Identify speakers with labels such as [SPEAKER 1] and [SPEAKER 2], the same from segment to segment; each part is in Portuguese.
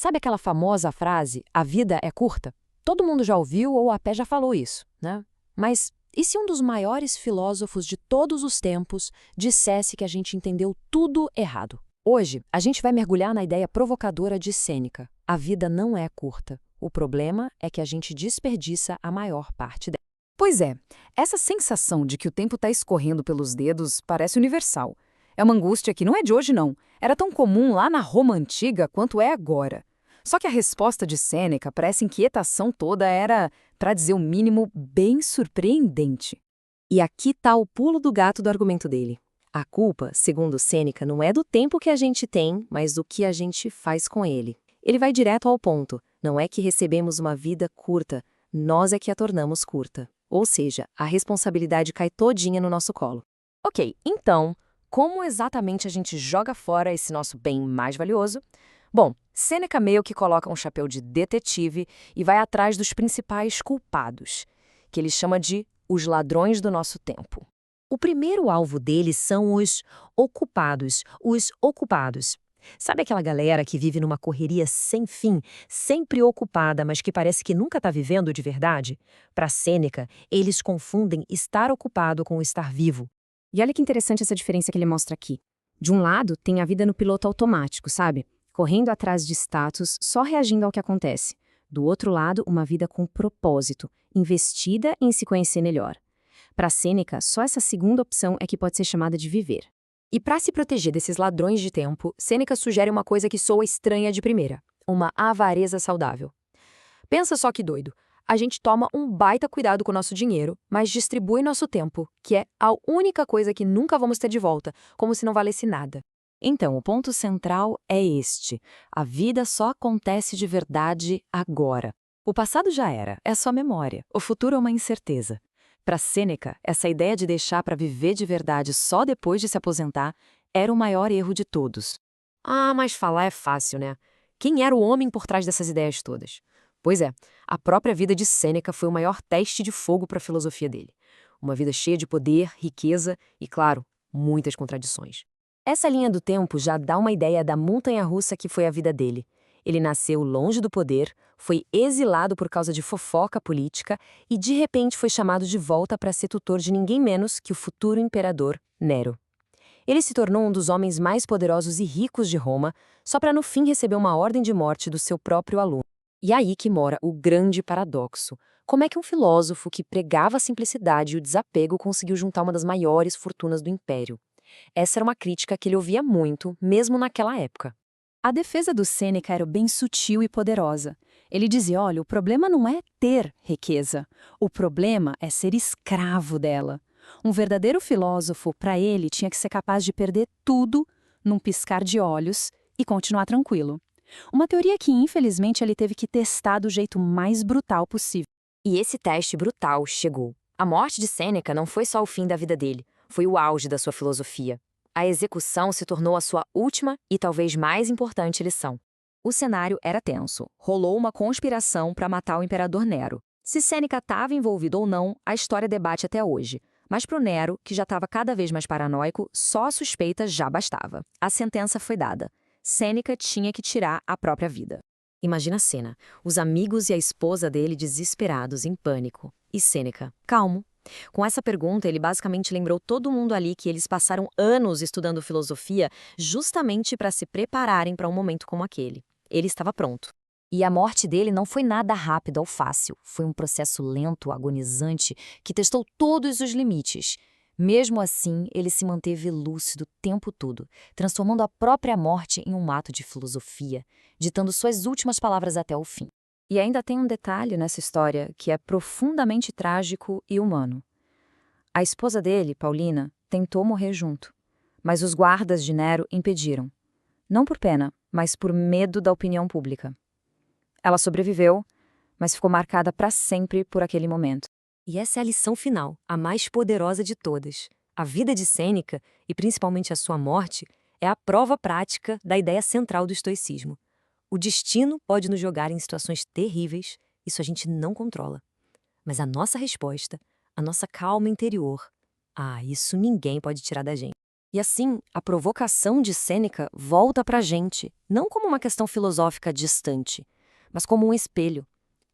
[SPEAKER 1] Sabe aquela famosa frase, a vida é curta? Todo mundo já ouviu ou até já falou isso, né? Mas e se um dos maiores filósofos de todos os tempos dissesse que a gente entendeu tudo errado? Hoje, a gente vai mergulhar na ideia provocadora de Sêneca. A vida não é curta. O problema é que a gente desperdiça a maior parte dela.
[SPEAKER 2] Pois é, essa sensação de que o tempo está escorrendo pelos dedos parece universal. É uma angústia que não é de hoje, não. Era tão comum lá na Roma antiga quanto é agora. Só que a resposta de Sêneca para essa inquietação toda era, para dizer o mínimo, bem surpreendente.
[SPEAKER 1] E aqui está o pulo do gato do argumento dele. A culpa, segundo Sêneca, não é do tempo que a gente tem, mas do que a gente faz com ele. Ele vai direto ao ponto. Não é que recebemos uma vida curta, nós é que a tornamos curta. Ou seja, a responsabilidade cai todinha no nosso colo. Ok, então, como exatamente a gente joga fora esse nosso bem mais valioso? Bom, Sêneca meio que coloca um chapéu de detetive e vai atrás dos principais culpados, que ele chama de os ladrões do nosso tempo. O primeiro alvo deles são os ocupados, Sabe aquela galera que vive numa correria sem fim, sempre ocupada, mas que parece que nunca está vivendo de verdade? Para Sêneca, eles confundem estar ocupado com estar vivo.
[SPEAKER 2] E olha que interessante essa diferença que ele mostra aqui. De um lado, tem a vida no piloto automático, sabe? Correndo atrás de status, só reagindo ao que acontece. Do outro lado, uma vida com propósito, investida em se conhecer melhor. Para Sêneca, só essa segunda opção é que pode ser chamada de viver.
[SPEAKER 1] E para se proteger desses ladrões de tempo, Sêneca sugere uma coisa que soa estranha de primeira: uma avareza saudável. Pensa só que doido. A gente toma um baita cuidado com o nosso dinheiro, mas distribui nosso tempo, que é a única coisa que nunca vamos ter de volta, como se não valesse nada.
[SPEAKER 2] Então, o ponto central é este. A vida só acontece de verdade agora. O passado já era, é só memória. O futuro é uma incerteza. Para Sêneca, essa ideia de deixar para viver de verdade só depois de se aposentar era o maior erro de todos.
[SPEAKER 1] Ah, mas falar é fácil, né? Quem era o homem por trás dessas ideias todas? Pois é, a própria vida de Sêneca foi o maior teste de fogo para a filosofia dele. Uma vida cheia de poder, riqueza e, claro, muitas contradições. Essa linha do tempo já dá uma ideia da montanha-russa que foi a vida dele. Ele nasceu longe do poder, foi exilado por causa de fofoca política e, de repente, foi chamado de volta para ser tutor de ninguém menos que o futuro imperador Nero. Ele se tornou um dos homens mais poderosos e ricos de Roma, só para no fim receber uma ordem de morte do seu próprio aluno. E aí que mora o grande paradoxo. Como é que um filósofo que pregava a simplicidade e o desapego conseguiu juntar uma das maiores fortunas do império? Essa era uma crítica que ele ouvia muito, mesmo naquela época.
[SPEAKER 2] A defesa do Sêneca era bem sutil e poderosa. Ele dizia, olha, o problema não é ter riqueza, o problema é ser escravo dela. Um verdadeiro filósofo, para ele, tinha que ser capaz de perder tudo num piscar de olhos e continuar tranquilo. Uma teoria que, infelizmente, ele teve que testar do jeito mais brutal possível.
[SPEAKER 1] E esse teste brutal chegou. A morte de Sêneca não foi só o fim da vida dele, foi o auge da sua filosofia. A execução se tornou a sua última e talvez mais importante lição. O cenário era tenso. Rolou uma conspiração para matar o imperador Nero. Se Sêneca estava envolvido ou não, a história debate até hoje. Mas para o Nero, que já estava cada vez mais paranoico, só a suspeita já bastava. A sentença foi dada. Sêneca tinha que tirar a própria vida. Imagina a cena. Os amigos e a esposa dele desesperados, em pânico. E Sêneca, calmo. Com essa pergunta, ele basicamente lembrou todo mundo ali que eles passaram anos estudando filosofia justamente para se prepararem para um momento como aquele. Ele estava pronto. E a morte dele não foi nada rápida ou fácil. Foi um processo lento, agonizante, que testou todos os limites. Mesmo assim, ele se manteve lúcido o tempo todo, transformando a própria morte em um ato de filosofia, ditando suas últimas palavras até o fim. E ainda tem um detalhe nessa história que é profundamente trágico e humano. A esposa dele, Paulina, tentou morrer junto, mas os guardas de Nero impediram. Não por pena, mas por medo da opinião pública. Ela sobreviveu, mas ficou marcada para sempre por aquele momento. E essa é a lição final, a mais poderosa de todas. A vida de Sêneca, e principalmente a sua morte, é a prova prática da ideia central do estoicismo. O destino pode nos jogar em situações terríveis, isso a gente não controla. Mas a nossa resposta, a nossa calma interior, isso ninguém pode tirar da gente. E assim, a provocação de Sêneca volta para a gente, não como uma questão filosófica distante, mas como um espelho.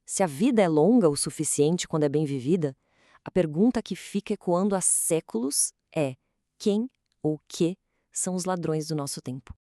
[SPEAKER 1] Se a vida é longa o suficiente quando é bem vivida, a pergunta que fica ecoando há séculos é: quem ou que são os ladrões do nosso tempo?